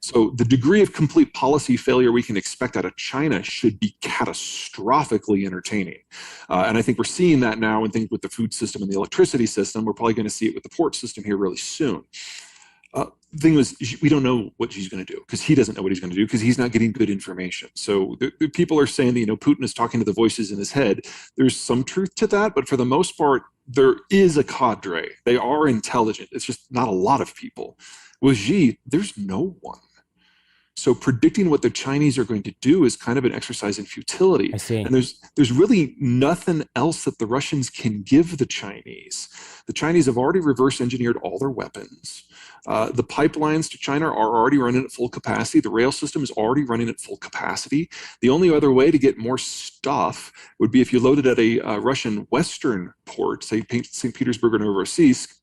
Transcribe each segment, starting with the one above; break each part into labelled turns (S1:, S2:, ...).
S1: So the degree of complete policy failure we can expect out of China should be catastrophically entertaining. And I think we're seeing that now in things with the food system and the electricity system. We're probably going to see it with the port system here really soon. The thing is, we don't know what he's going to do because he doesn't know what he's going to do because he's not getting good information. So the people are saying that, Putin is talking to the voices in his head. There's some truth to that, but for the most part, there is a cadre. They are intelligent. It's just not a lot of people. With Xi, there's no one. So predicting what the Chinese are going to do is kind of an exercise in futility.
S2: I see.
S1: And there's really nothing else that the Russians can give the Chinese. The Chinese have already reverse engineered all their weapons. The pipelines to China are already running at full capacity. The rail system is already running at full capacity. The only other way to get more stuff would be if you loaded at a Russian western port, say St. Petersburg or Novorossiysk,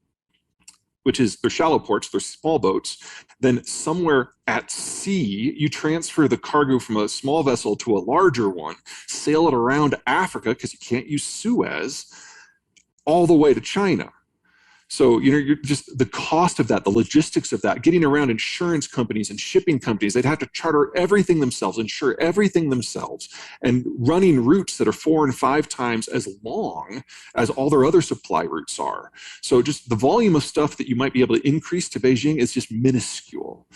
S1: which is they're shallow ports, they're small boats, then somewhere at sea, you transfer the cargo from a small vessel to a larger one, sail it around Africa, because you can't use Suez, all the way to China. So, you're just the cost of that, the logistics of that, getting around insurance companies and shipping companies, they'd have to charter everything themselves, insure everything themselves, and running routes that are 4 and 5 times as long as all their other supply routes are. So just the volume of stuff that you might be able to increase to Beijing is just minuscule.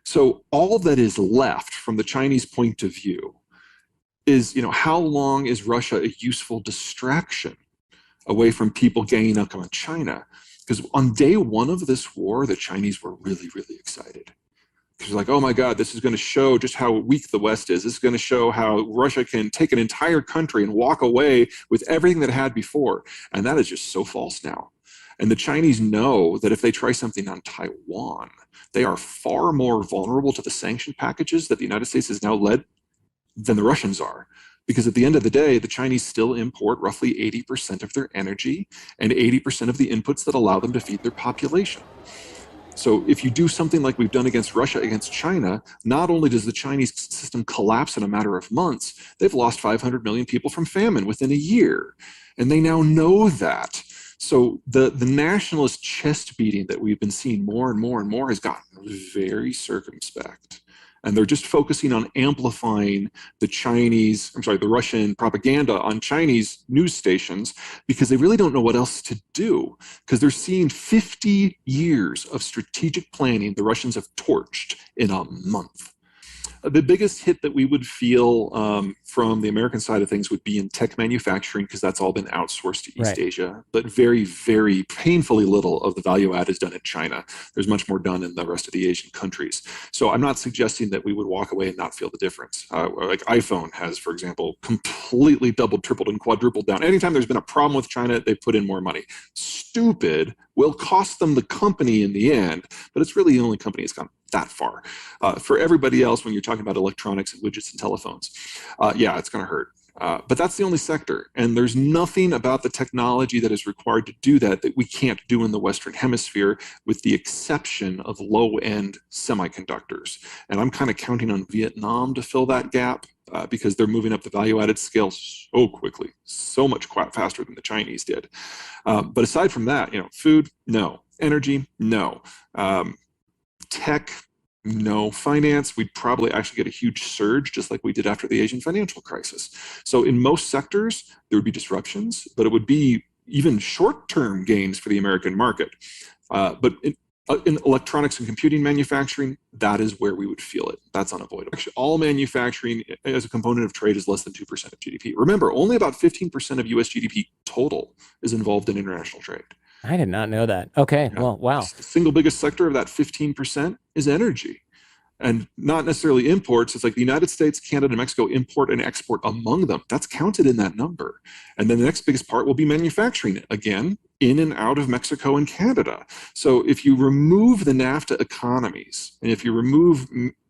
S1: So all that is left from the Chinese point of view is, how long is Russia a useful distraction away from people ganging up on China? Because on day one of this war, the Chinese were really, really excited. Because like, oh my God, this is going to show just how weak the West is. This is going to show how Russia can take an entire country and walk away with everything that it had before. And that is just so false now. And the Chinese know that if they try something on Taiwan, they are far more vulnerable to the sanction packages that the United States has now led than the Russians are. Because at the end of the day, the Chinese still import roughly 80% of their energy and 80% of the inputs that allow them to feed their population. So if you do something like we've done against Russia, against China, not only does the Chinese system collapse in a matter of months, they've lost 500 million people from famine within a year. And they now know that. So the nationalist chest beating that we've been seeing more and more and more has gotten very circumspect. And they're just focusing on amplifying the Russian propaganda on Chinese news stations because they really don't know what else to do, because they're seeing 50 years of strategic planning the Russians have torched in a month. The biggest hit that we would feel from the American side of things would be in tech manufacturing, because that's all been outsourced to East Asia. But very, very painfully little of the value add is done in China. There's much more done in the rest of the Asian countries. So I'm not suggesting that we would walk away and not feel the difference. Like iPhone has, for example, completely doubled, tripled, and quadrupled down. Anytime there's been a problem with China, they put in more money. Stupid will cost them the company in the end, but it's really the only company that's gone that far. For everybody else, when you're talking about electronics and widgets and telephones, yeah, it's going to hurt. But that's the only sector. And there's nothing about the technology that is required to do that we can't do in the Western Hemisphere, with the exception of low-end semiconductors. And I'm kind of counting on Vietnam to fill that gap, because they're moving up the value-added scale so quickly, so much faster than the Chinese did. But aside from that, food, no. Energy, no. Tech, no. Finance, we'd probably actually get a huge surge, just like we did after the Asian financial crisis. So in most sectors, there would be disruptions, but it would be even short-term gains for the American market. But in electronics and computing manufacturing, that is where we would feel it. That's unavoidable. Actually, all manufacturing as a component of trade is less than 2% of GDP. Remember, only about 15% of US GDP total is involved in international trade.
S2: I did not know that. Okay. Yeah. Well, wow.
S1: The single biggest sector of that 15% is energy, and not necessarily imports. It's like the United States, Canada, and Mexico import and export among them. That's counted in that number. And then the next biggest part will be manufacturing, again, in and out of Mexico and Canada. So if you remove the NAFTA economies, and if you remove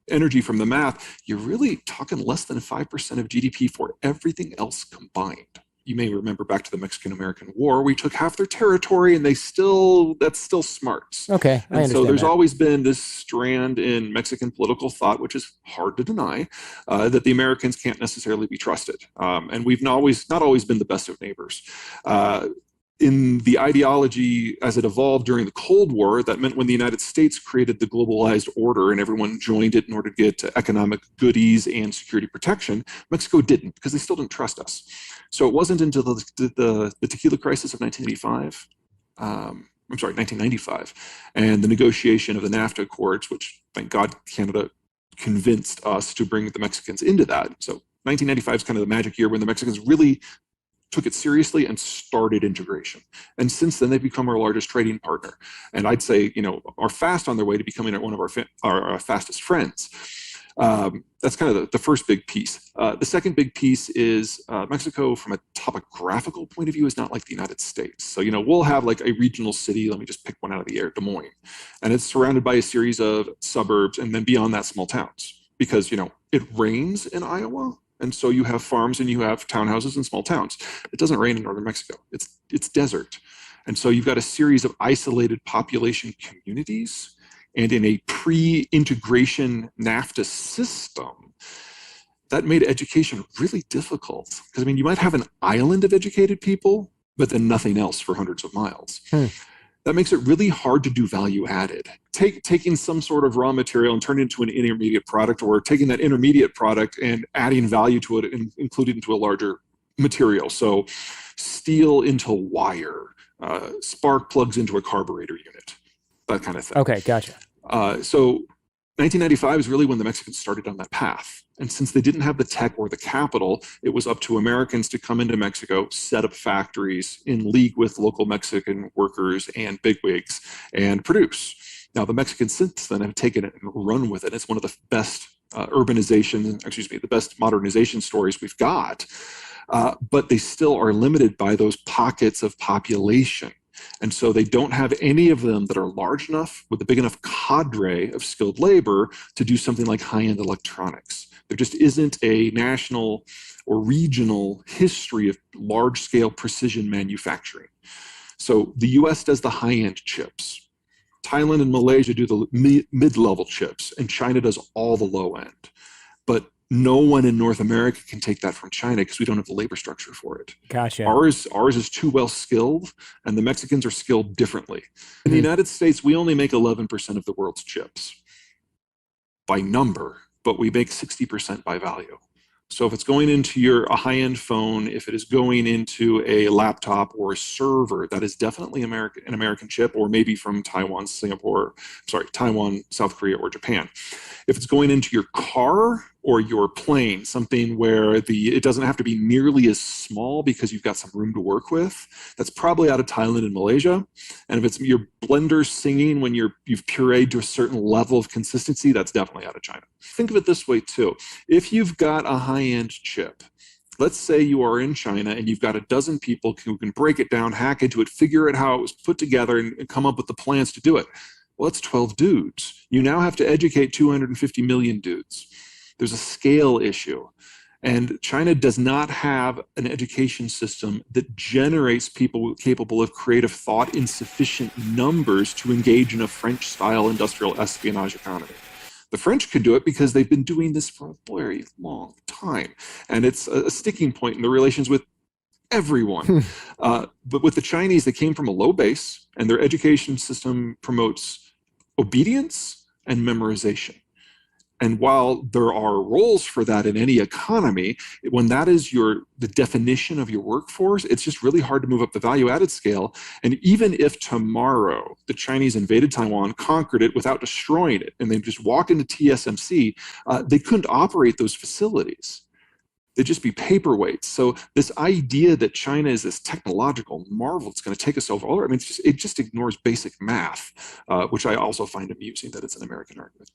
S1: energy from the math, you're really talking less than 5% of GDP for everything else combined. You may remember back to the Mexican-American War, we took half their territory, and that's still smarts.
S2: Okay, I understand.
S1: So there's always been this strand in Mexican political thought, which is hard to deny, that the Americans can't necessarily be trusted. And we've not always been the best of neighbors. in the ideology as it evolved during the Cold War, that meant when the United States created the globalized order and everyone joined it in order to get economic goodies and security protection, Mexico didn't, because they still didn't trust us. So it wasn't until the tequila crisis of 1985, 1995, and the negotiation of the NAFTA Accords, which, thank God, Canada convinced us to bring the Mexicans into that. So 1995 is kind of the magic year when the Mexicans really took it seriously and started integration. And since then, they've become our largest trading partner. And I'd say, are fast on their way to becoming one of our fastest friends. That's kind of the first big piece. The second big piece is Mexico, from a topographical point of view, is not like the United States. So, we'll have like a regional city, let me just pick one out of the air, Des Moines. And it's surrounded by a series of suburbs, and then beyond that, small towns. Because, it rains in Iowa, and so you have farms and you have townhouses and small towns. It doesn't rain in northern Mexico. It's desert. And so you've got a series of isolated population communities. And in a pre-integration NAFTA system, that made education really difficult. Because, you might have an island of educated people, but then nothing else for hundreds of miles. That makes it really hard to do value added. Taking some sort of raw material and turning it into an intermediate product, or taking that intermediate product and adding value to it and including it into a larger material. So steel into wire, spark plugs into a carburetor unit, that kind of thing.
S2: Okay, gotcha.
S1: So 1995 is really when the Mexicans started on that path. And since they didn't have the tech or the capital, it was up to Americans to come into Mexico, set up factories in league with local Mexican workers and bigwigs, and produce. Now, the Mexicans since then have taken it and run with it. It's one of the best the best modernization stories we've got. But they still are limited by those pockets of population. And so they don't have any of them that are large enough with a big enough cadre of skilled labor to do something like high-end electronics. There just isn't a national or regional history of large-scale precision manufacturing. So the US does the high-end chips. Thailand and Malaysia do the mid-level chips, and China does all the low end. But no one in North America can take that from China because we don't have the labor structure for it.
S2: Gotcha.
S1: Ours is too well skilled, and the Mexicans are skilled differently. In the United States, we only make 11% of the world's chips by number, but we make 60% by value. So if it's going into a high-end phone, if it is going into a laptop or a server, that is definitely an American chip, or maybe from Taiwan, South Korea, or Japan. If it's going into your car or your plane, something where it doesn't have to be nearly as small because you've got some room to work with, that's probably out of Thailand and Malaysia. And if it's your blender singing when you've pureed to a certain level of consistency, that's definitely out of China. Think of it this way too. If you've got a high-end chip, let's say you are in China and you've got a dozen people who can break it down, hack into it, figure out how it was put together, and come up with the plans to do it. Well, that's 12 dudes. You now have to educate 250 million dudes. There's a scale issue. And China does not have an education system that generates people capable of creative thought in sufficient numbers to engage in a French-style industrial espionage economy. The French could do it because they've been doing this for a very long time. And it's a sticking point in the relations with everyone. But with the Chinese, they came from a low base, and their education system promotes obedience and memorization. And while there are roles for that in any economy, when that is the definition of your workforce, it's just really hard to move up the value-added scale. And even if tomorrow the Chinese invaded Taiwan, conquered it without destroying it, and they just walk into TSMC, they couldn't operate those facilities. They'd just be paperweights. So this idea that China is this technological marvel that's going to take us over, it just ignores basic math, which I also find amusing that it's an American argument.